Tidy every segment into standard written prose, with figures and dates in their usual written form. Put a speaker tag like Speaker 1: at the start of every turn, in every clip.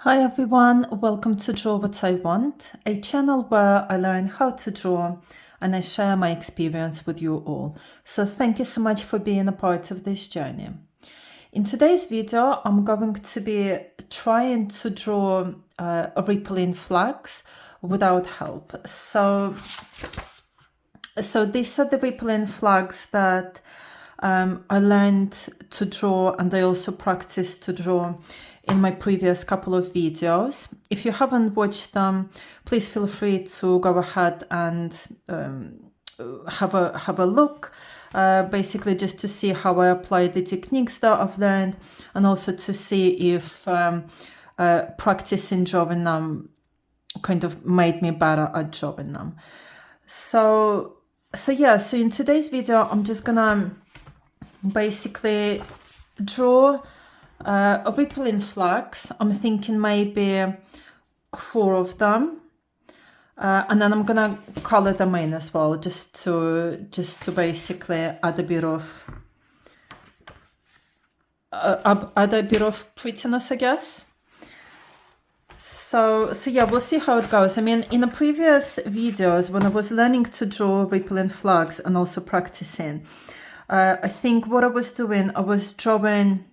Speaker 1: Hi everyone, welcome to Draw What I Want, a channel where I learn how to draw and I share my experience with you all. So thank you so much for being a part of this journey. In today's video, I'm going to be trying to draw rippling flags without help. So these are the rippling flags that I learned to draw, and I also practiced to draw in my previous couple of videos. If you haven't watched them, please feel free to go ahead and have a look, basically just to see how I apply the techniques that I've learned, and also to see if practicing drawing them kind of made me better at drawing them. So in today's video, I'm just gonna basically draw rippling flags. I'm thinking maybe 4 of them, and then I'm gonna color them in as well, just to basically add a bit of prettiness, I guess. So yeah, we'll see how it goes. I mean, in the previous videos, when I was learning to draw rippling flags and also practicing, I think what I was doing, I was drawing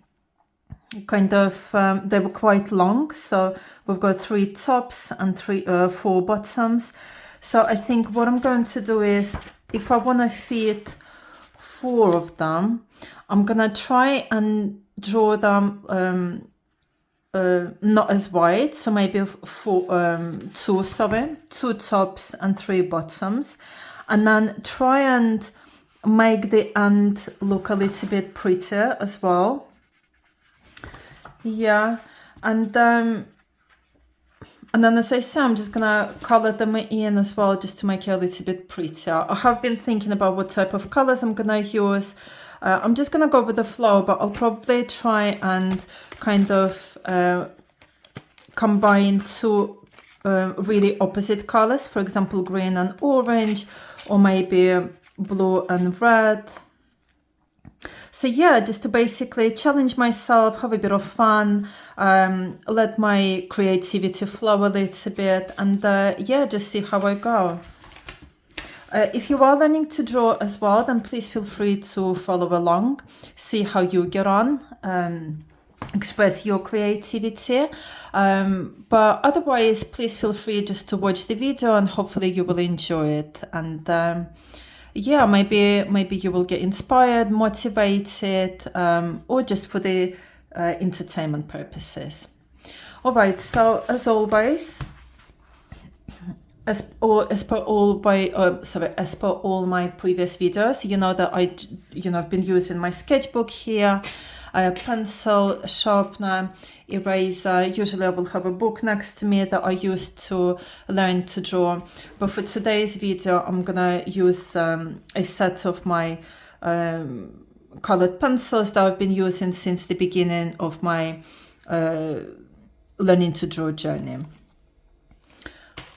Speaker 1: kind of, they were quite long. So we've got 3 tops and 4 bottoms. So I think what I'm going to do is, if I want to fit 4 of them, I'm going to try and draw them not as wide, so maybe 2 tops and 3 bottoms, and then try and make the end look a little bit prettier as well. Yeah, and then as I say, I'm just gonna color them in as well, just to make it a little bit prettier. I have been thinking about what type of colors I'm gonna use. I'm just gonna go with the flow, but I'll probably try and kind of combine 2 really opposite colors, for example, green and orange, or maybe blue and red. So yeah, just to basically challenge myself, have a bit of fun, let my creativity flow a little bit, and yeah, just see how I go. If you are learning to draw as well, then please feel free to follow along, see how you get on, express your creativity. But otherwise, please feel free just to watch the video, and hopefully you will enjoy it. And yeah, maybe you will get inspired, motivated, or just for the entertainment purposes. All right, so as always, as per all my previous videos, you know that I've been using my sketchbook here, a pencil, sharpener, eraser. Usually I will have a book next to me that I use to learn to draw, but for today's video I'm gonna use a set of my colored pencils that I've been using since the beginning of my learning to draw journey.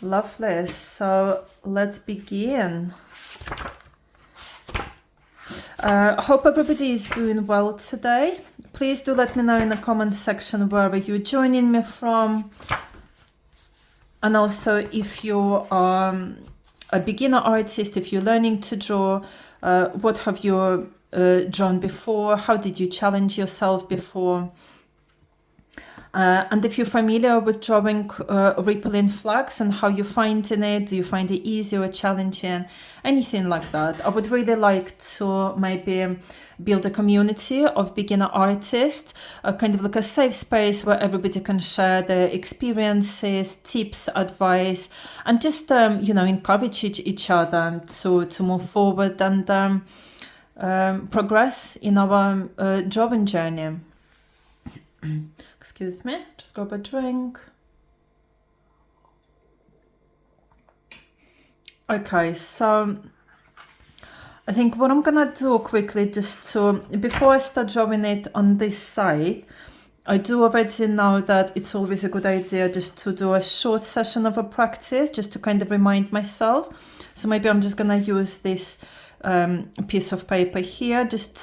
Speaker 1: Lovely, so let's begin. I hope everybody is doing well today. Please do let me know in the comment section wherever you're joining me from. And also, if you are a beginner artist, if you're learning to draw, what have you drawn before? How did you challenge yourself before? And if you're familiar with drawing rippling flags and how you're finding it, do you find it easy or challenging, anything like that? I would really like to maybe build a community of beginner artists, kind of like a safe space where everybody can share their experiences, tips, advice, and just encourage each other to move forward and progress in our drawing journey. Excuse me, just grab a drink. Okay, so I think what I'm gonna do quickly, just to, before I start drawing it on this side, I do already know that it's always a good idea just to do a short session of a practice, just to kind of remind myself. So maybe I'm just gonna use this piece of paper here, just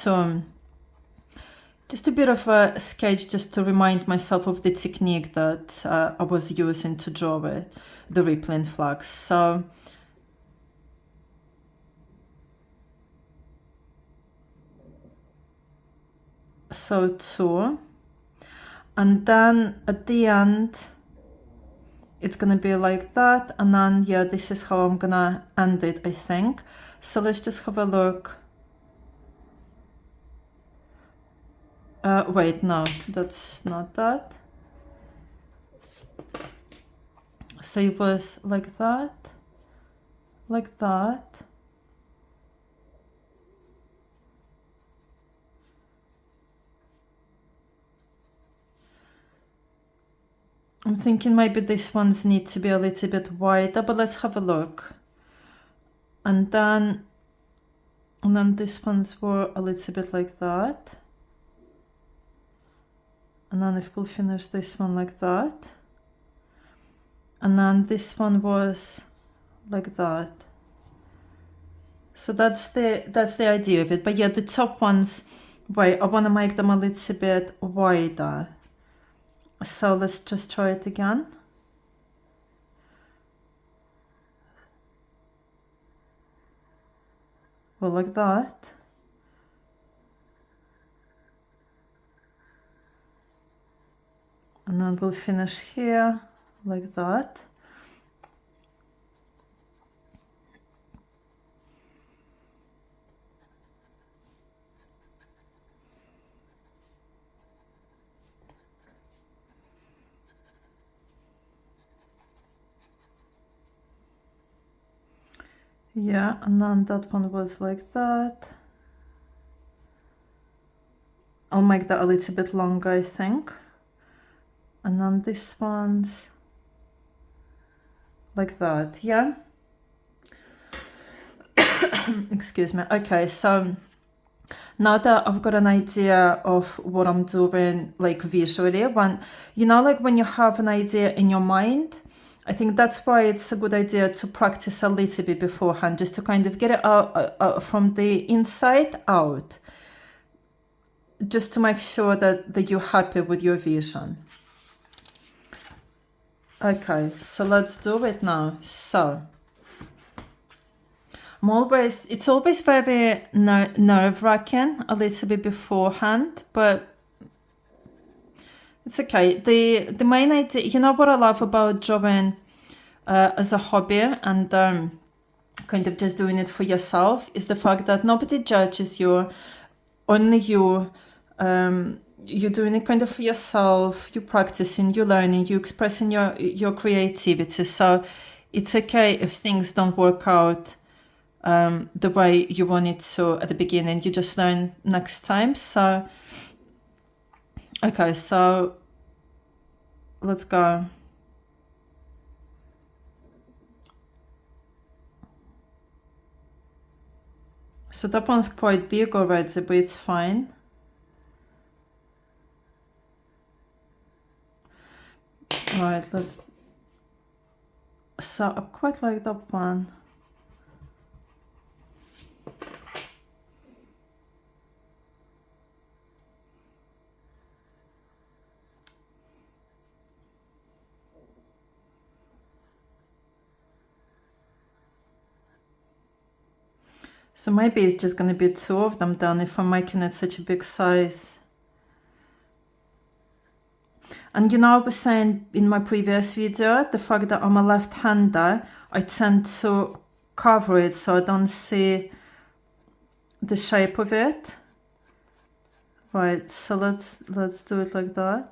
Speaker 1: just a bit of a sketch just to remind myself of the technique that I was using to draw it, the rippling flags. So two, and then at the end it's gonna be like that, and then yeah, this is how I'm gonna end it, I think. So let's just have a look. Wait, no, that's not that. So it was like that, like that. I'm thinking maybe these ones need to be a little bit wider, but let's have a look. And then these ones were a little bit like that. And then if we'll finish this one like that. And then this one was like that. So that's the idea of it. But yeah, the top ones, wait, I want to make them a little bit wider. So let's just try it again. Well, like that. And then we'll finish here like that. Yeah, and then that one was like that. I'll make that a little bit longer, I think. And then this one's like that, yeah? Excuse me. Okay, so now that I've got an idea of what I'm doing, like visually, when, you know, like when you have an idea in your mind, I think that's why it's a good idea to practice a little bit beforehand, just to kind of get it out from the inside out, just to make sure that you're happy with your vision. Okay, so let's do it now. So it's always very nerve-wracking a little bit beforehand, but it's okay. The main idea, you know what I love about drawing as a hobby and kind of just doing it for yourself, is the fact that nobody judges you, only you. You're doing it kind of for yourself, you're practicing, you're learning, you're expressing your creativity. So it's okay if things don't work out the way you want it to at the beginning. You just learn next time. So okay, so let's go. So that one's quite big already, but it's fine. Right, so I quite like that one. So maybe it's just going to be two of them then if I'm making it such a big size. And you know, I was saying in my previous video, the fact that I'm a left-hander, I tend to cover it so I don't see the shape of it. Right, so let's do it like that.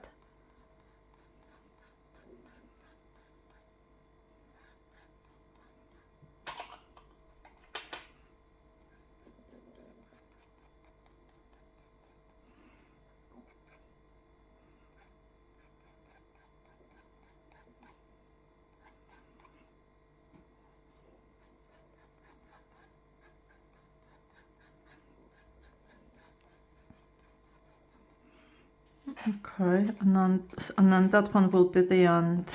Speaker 1: Okay, and then that one will be the end.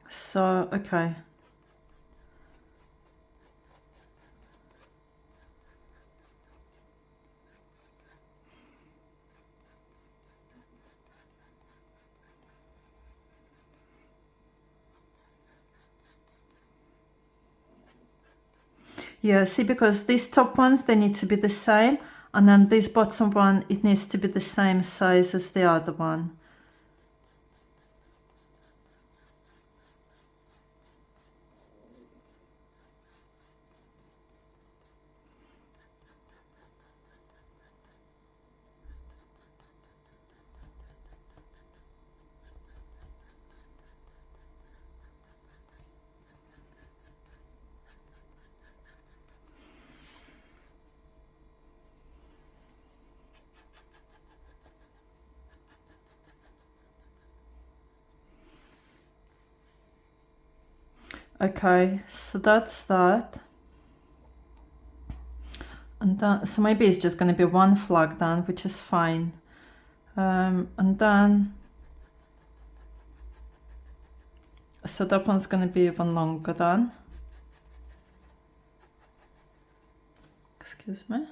Speaker 1: So, okay. Yeah, see, because these top ones, they need to be the same, and then this bottom one, it needs to be the same size as the other one. Okay, so that's that. And then, so maybe it's just going to be one flag then, which is fine. And then, so that one's going to be even longer then. Excuse me.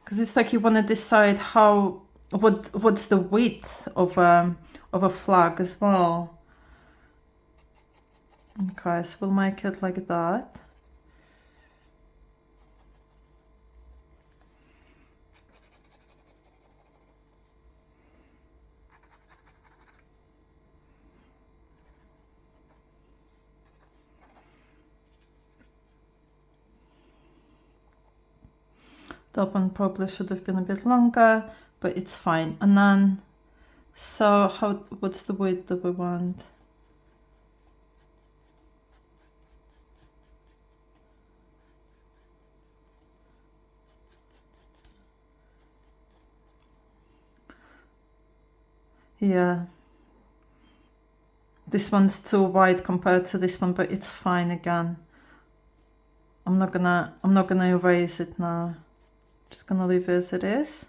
Speaker 1: Because it's like you want to decide what's the width of a flag as well. Okay, so we'll make it like that. That one probably should have been a bit longer, but it's fine. And then, so what's the width that we want? Yeah. This one's too wide compared to this one, but it's fine again. I'm not gonna erase it now. Just gonna leave it as it is.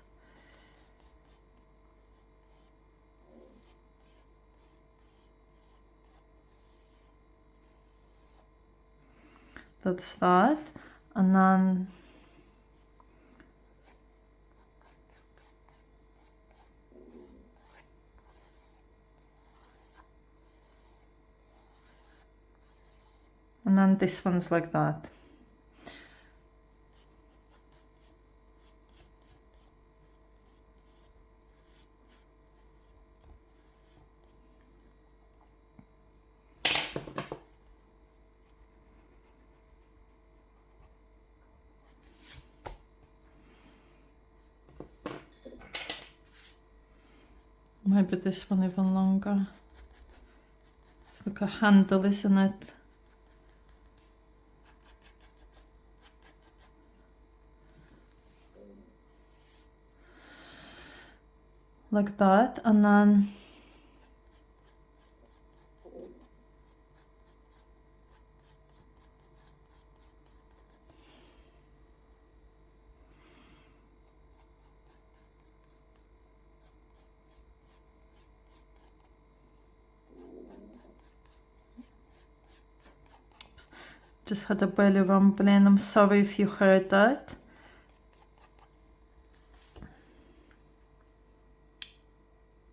Speaker 1: That's that. And then this one's like that. Maybe this one even longer. It's like a handle, isn't it? Like that, and then just had a belly rumbling. I'm sorry if you heard that.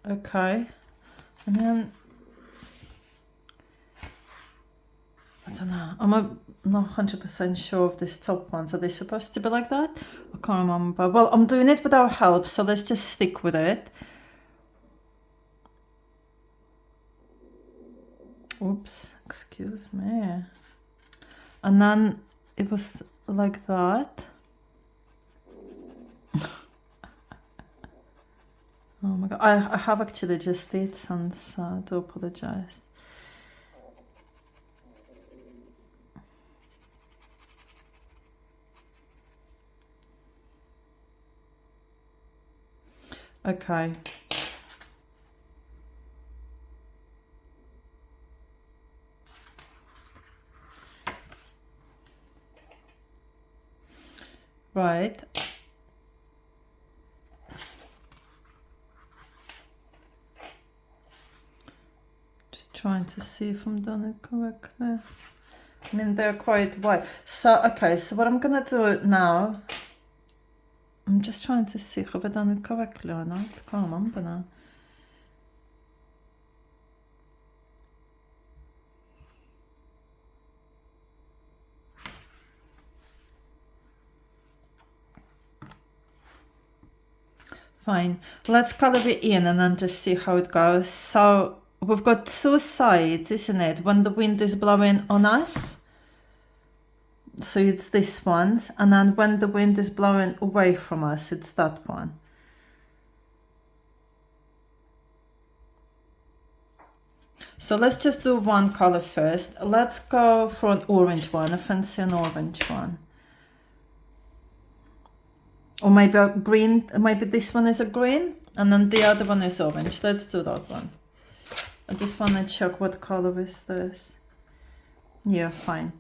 Speaker 1: Okay, and then I don't know. I'm not 100% sure of these top ones. Are they supposed to be like that? I can't remember. Well, I'm doing it without help, so let's just stick with it. Oops, excuse me. And then it was like that. Oh my god, I have actually just did some, so I do apologize. Okay. Right. Just trying to see if I'm doing it correctly. I mean, they're quite wide. So, okay, so what I'm gonna do now, I'm just trying to see if I've done it correctly or not. I can't remember now. Fine. Let's color it in and then just see how it goes. So we've got two sides, isn't it? When the wind is blowing on us. So it's this one. And then when the wind is blowing away from us, it's that one. So let's just do one color first. Let's go for an orange one. I fancy an orange one. Or maybe a green, maybe this one is a green and then the other one is orange. Let's do that one. I just want to check what color is this. Yeah, fine.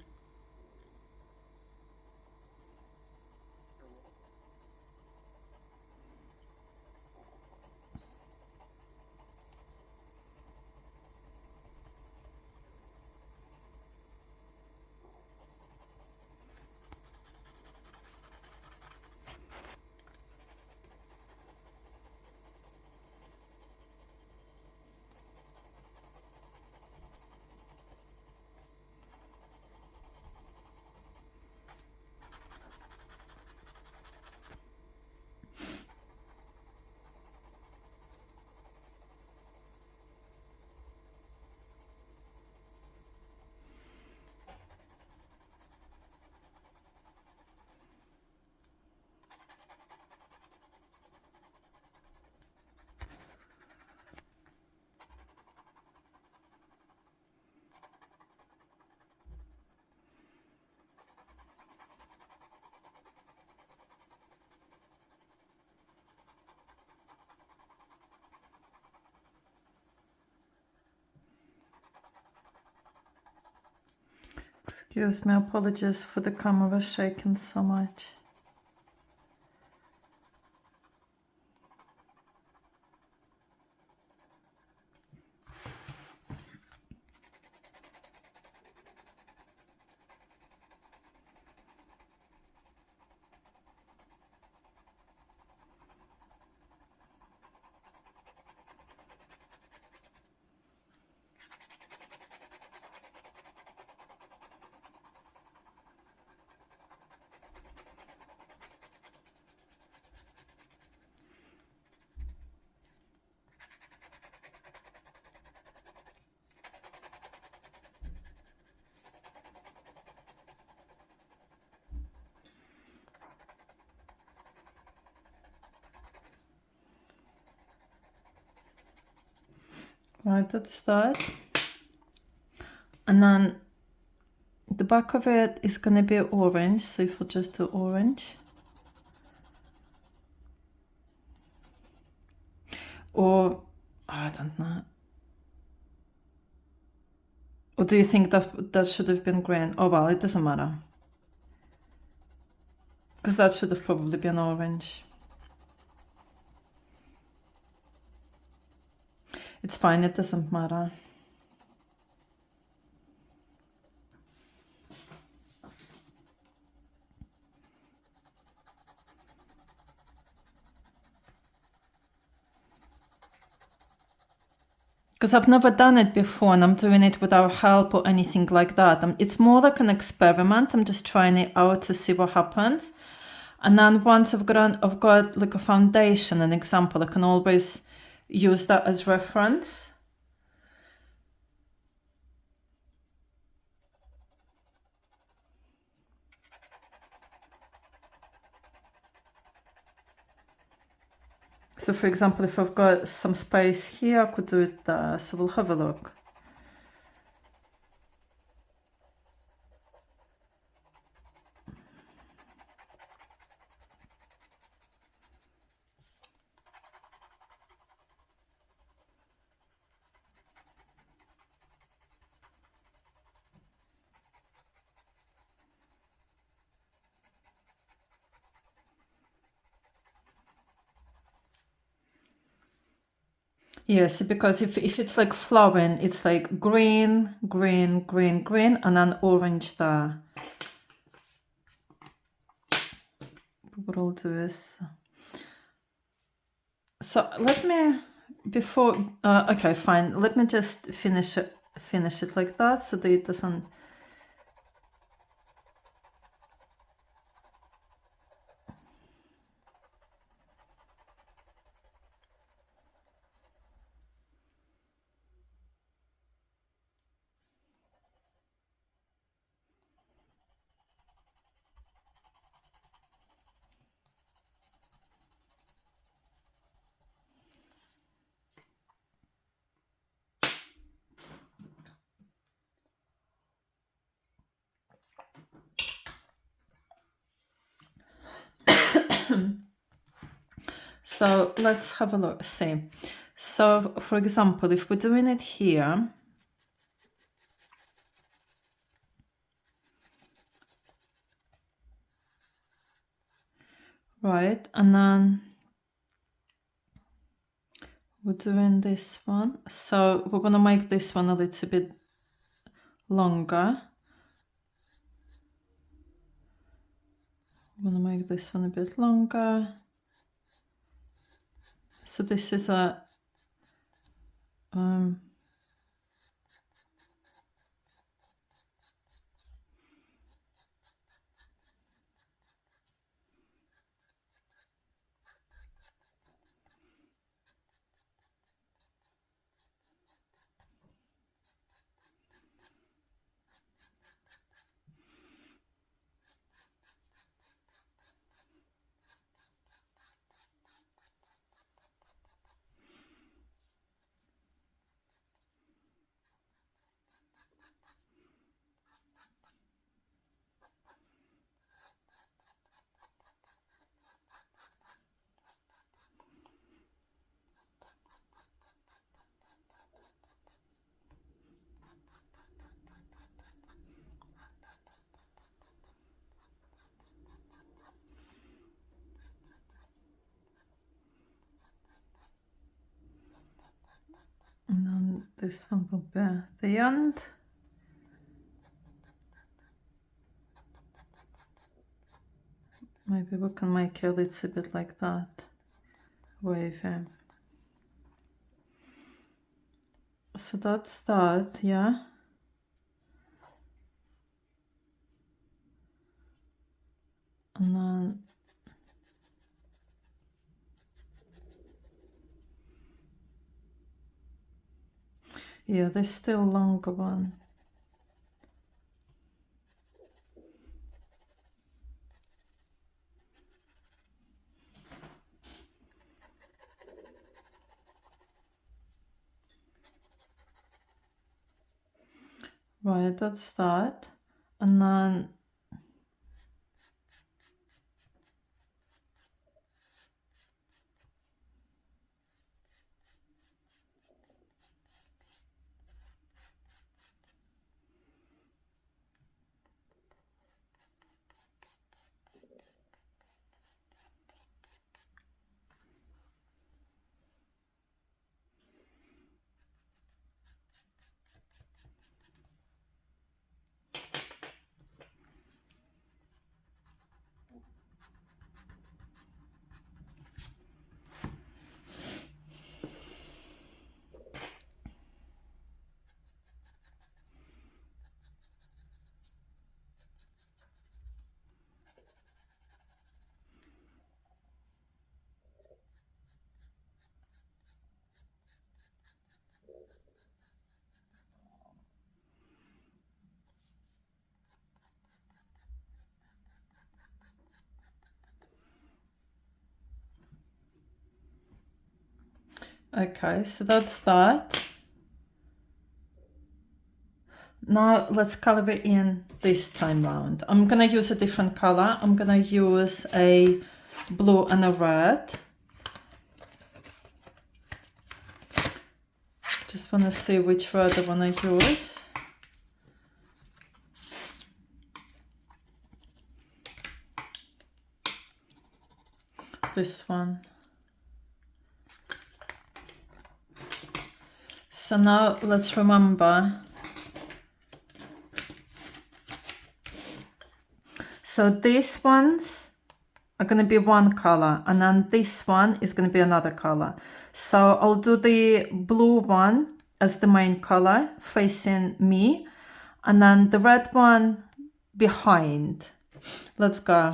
Speaker 1: Excuse me, apologies for the camera shaking so much. Right at the start. And then the back of it is going to be orange. So if we just do orange. Or, I don't know. Or do you think that that should have been green? Oh well, it doesn't matter. Because that should have probably been orange. It's fine, it doesn't matter. Because I've never done it before and I'm doing it without help or anything like that. It's more like an experiment. I'm just trying it out to see what happens. And then once I've got like a foundation, an example, I can always use that as reference. So for example, if I've got some space here, I could do it there. So we'll have a look. Yes, because if it's like flowing, it's like green, green, green, green, and then orange there. What I'll do is... So let me, before... okay, fine. Let me just finish it like that so that it doesn't... So let's have a look, see. So for example, if we're doing it here, right, and then we're doing this one. So we're gonna make this one a little bit longer. I'm gonna make this one a bit longer. So this is a and then this one will be at the end. Maybe we can make it a little bit like that, wavy. So that's that, yeah. And then yeah, there's still a longer one. Right, that's that. And then okay, so that's that. Now let's color it in this time round. I'm gonna use a different color. I'm gonna use a blue and a red. Just wanna see which red I wanna use. This one. So now let's remember. So these ones are going to be one color, and then this one is going to be another color. So I'll do the blue one as the main color facing me, and then the red one behind. Let's go.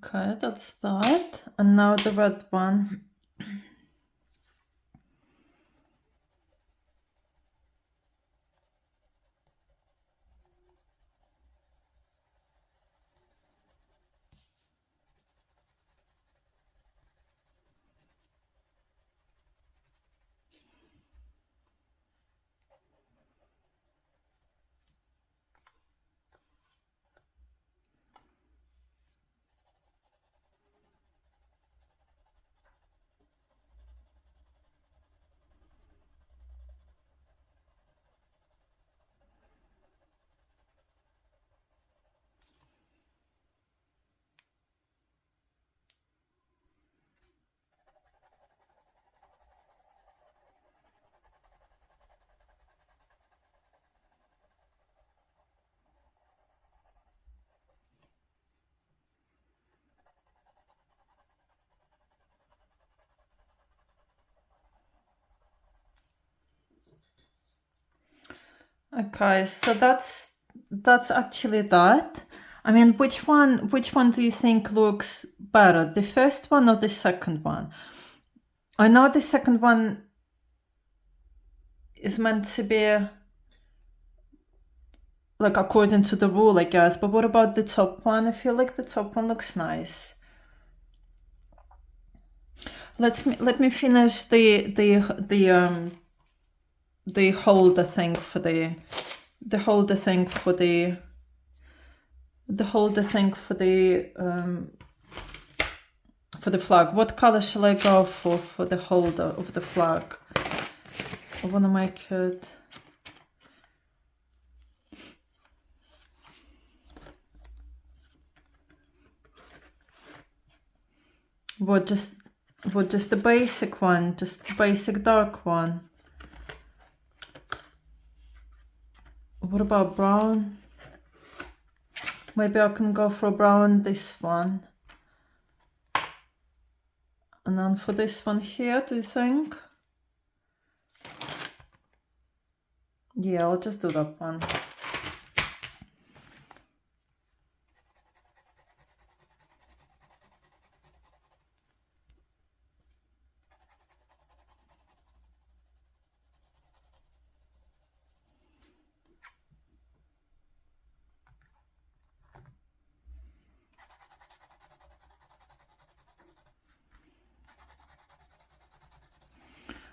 Speaker 1: Okay, that's that. And now the red one. Okay, so that's actually that. I mean, which one do you think looks better, the first one or the second one? I know the second one is meant to be like according to the rule, I guess, but what about the top one? I feel like the top one looks nice. Let me finish the holder thing for the holder thing for the holder thing for the flag. What color shall I go for the holder of the flag? I want to make it. What just the basic one, just the basic dark one. What about brown? Maybe I can go for brown this one. And then for this one here, do you think? Yeah, I'll just do that one.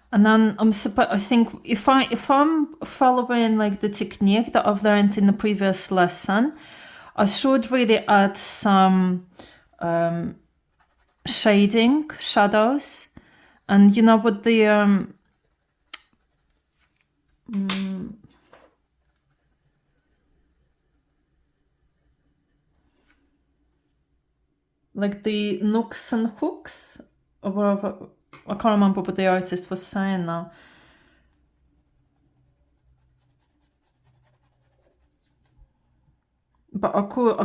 Speaker 1: And then I think if I'm following like the technique that I've learned in the previous lesson, I should really add some shading, shadows, and you know what the like the nooks and hooks, or whatever. I can't remember what the artist was saying now. But I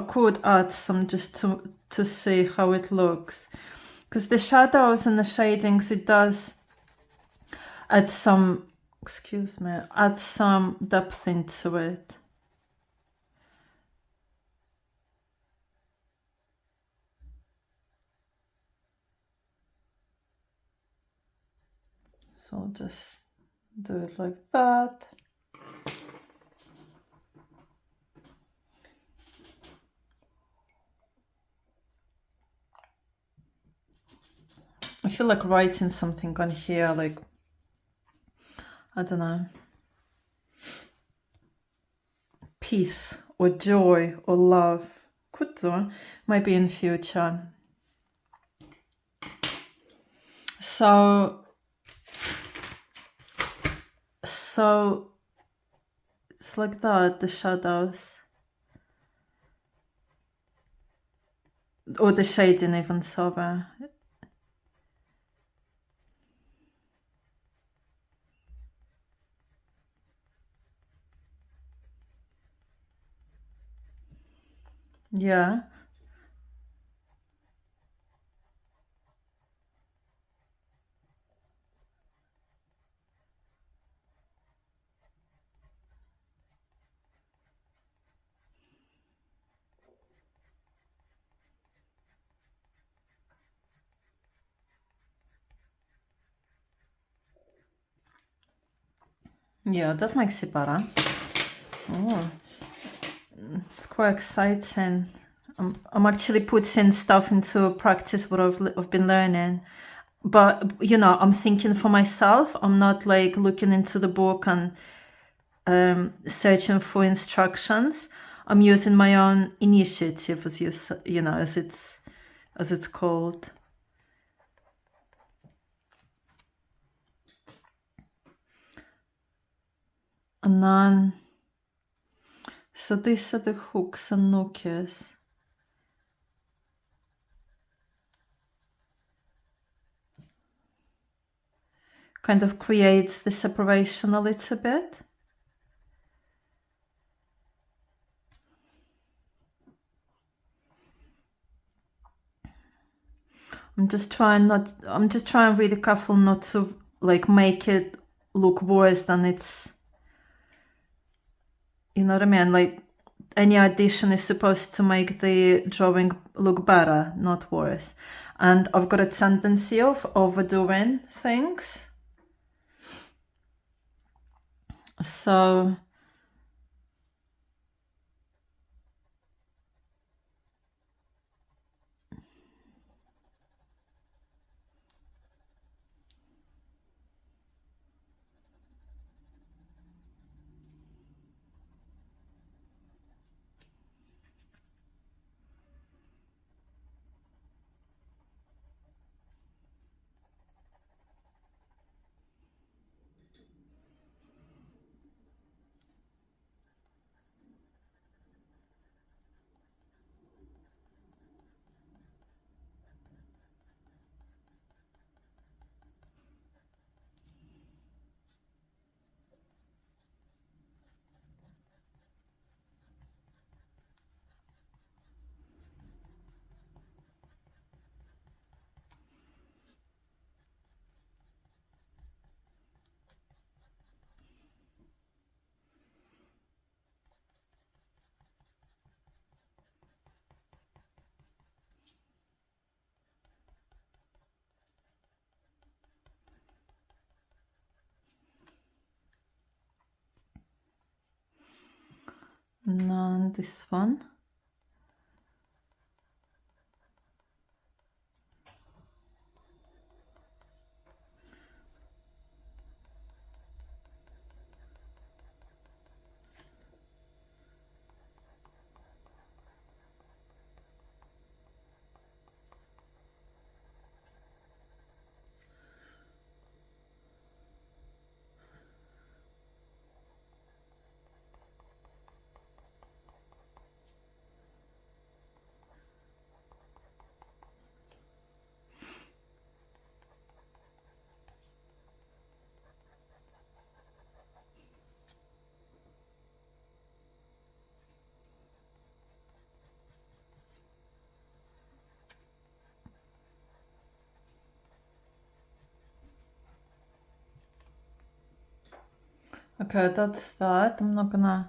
Speaker 1: could add some just to see how it looks, because the shadows and the shadings, it does add some, add some depth into it. So I'll just do it like that. I feel like writing something on here, like, I don't know, peace or joy or love. Could do, maybe in future. So it's like that, the shadows. Or the shading even, sorry. Yeah. Yeah, that makes it better. Oh, it's quite exciting. I'm actually putting stuff into practice what I've been learning. But, you know, I'm thinking for myself. I'm not like looking into the book and searching for instructions. I'm using my own initiative, as you know, as it's called. And then, so these are the hooks and nookies. Kind of creates the separation a little bit. I'm just trying really careful not to like make it look worse than it's, you know what I mean? Like any addition is supposed to make the drawing look better, not worse. And I've got a tendency of overdoing things. So and then this one. Okay, that's that. I'm not gonna.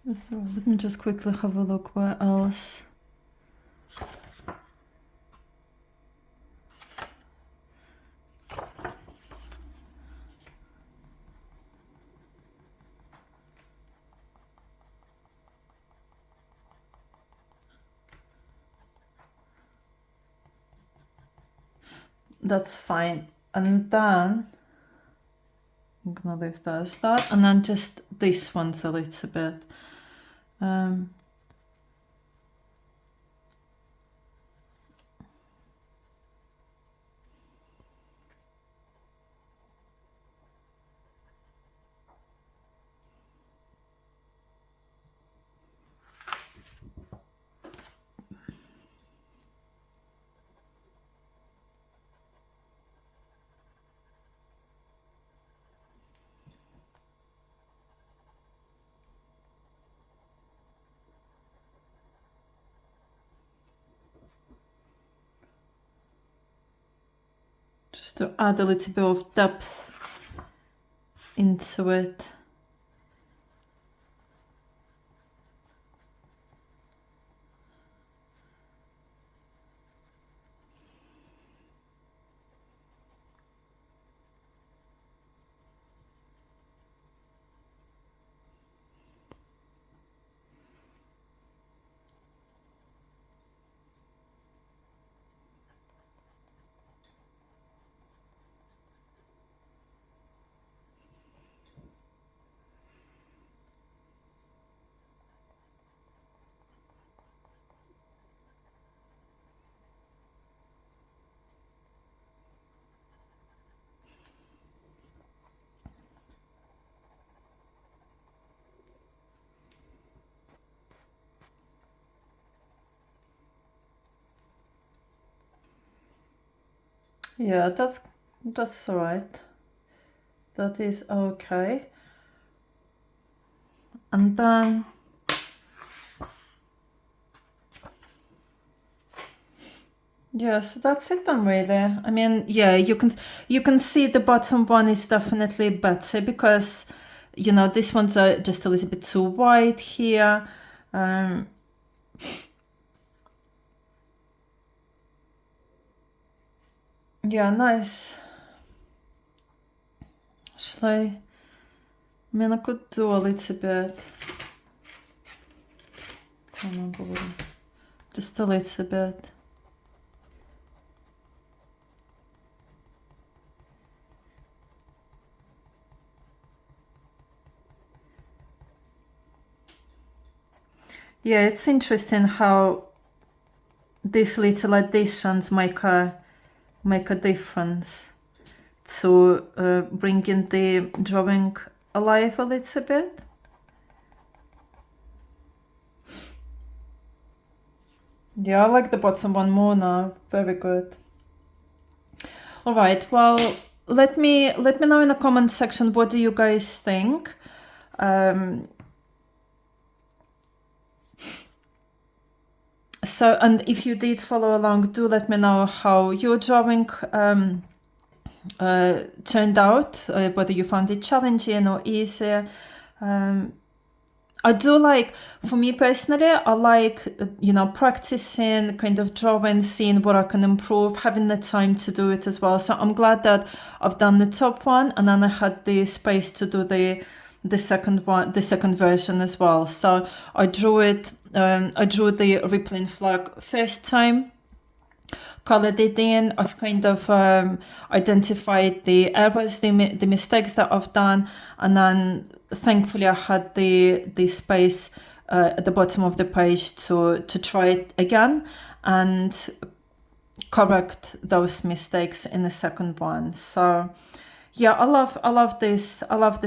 Speaker 1: Let me just quickly have a look where else. That's fine. And then I'm gonna leave that as that. And then just this one's a little bit. Just to add a little bit of depth into it. Yeah, that's all right. That is okay. And then yeah, so that's it then really. I mean, yeah, you can see the bottom one is definitely better because you know this one's just a little bit too wide here. Yeah, nice. Shall I mean, I could do a little bit. Just a little bit. Yeah, it's interesting how these little additions make a difference to bringing the drawing alive a little bit. Yeah, I like the bottom one more now. Very good. All right. Well, let me know in the comment section what do you guys think. So, and if you did follow along, do let me know how your drawing turned out, whether you found it challenging or easy. I do like, for me personally, I like, practicing, kind of drawing, seeing what I can improve, having the time to do it as well. So I'm glad that I've done the top one and then I had the space to do the second one, the second version as well. So I drew it, I drew the rippling flag first time, colored it in. I've kind of identified the errors, the mistakes that I've done, and then thankfully I had the space at the bottom of the page to try it again and correct those mistakes in the second one. So yeah, I love this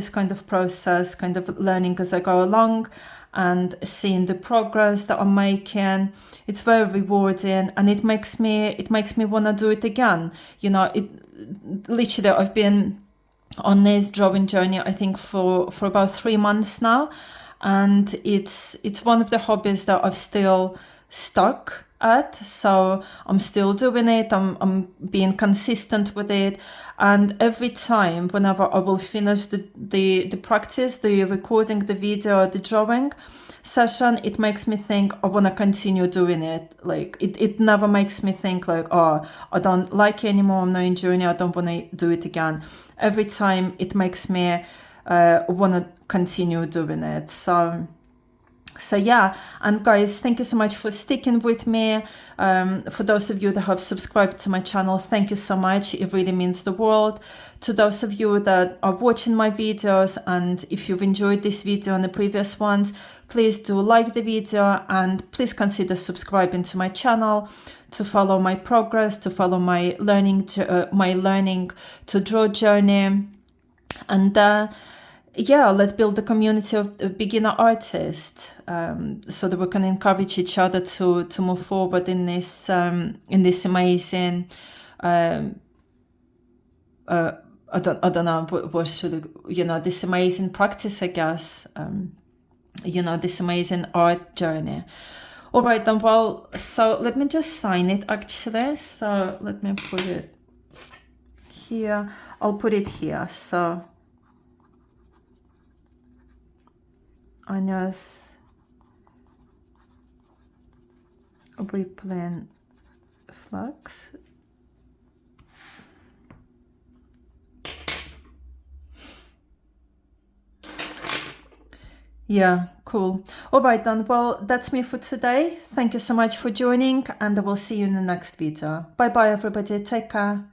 Speaker 1: kind of process, kind of learning as I go along and seeing the progress that I'm making. It's very rewarding and it makes me want to do it again. You know, literally I've been on this drawing journey I think for about 3 months now, and it's one of the hobbies that I've still stuck at, so I'm still doing it. I'm being consistent with it, and every time whenever I will finish the practice, the recording, the video, the drawing session, it makes me think I want to continue doing it. Like it never makes me think like, oh, I don't like it anymore, I'm not enjoying it, I don't want to do it again. Every time it makes me want to continue doing it. So yeah, and guys, thank you so much for sticking with me. For those of you that have subscribed to my channel, thank you so much. It really means the world. To those of you that are watching my videos, and if you've enjoyed this video and the previous ones, please do like the video and please consider subscribing to my channel to follow my progress, to follow my learning to draw journey. And yeah, let's build a community of beginner artists, so that we can encourage each other to move forward in this amazing. I don't know what should, this amazing practice, I guess. This amazing art journey. All right, then. Well, so let me just sign it actually. So let me put it here. I'll put it here. So. Anya's rippling flags. Yeah, cool. All right then, well, that's me for today. Thank you so much for joining and I will see you in the next video. Bye bye everybody, take care.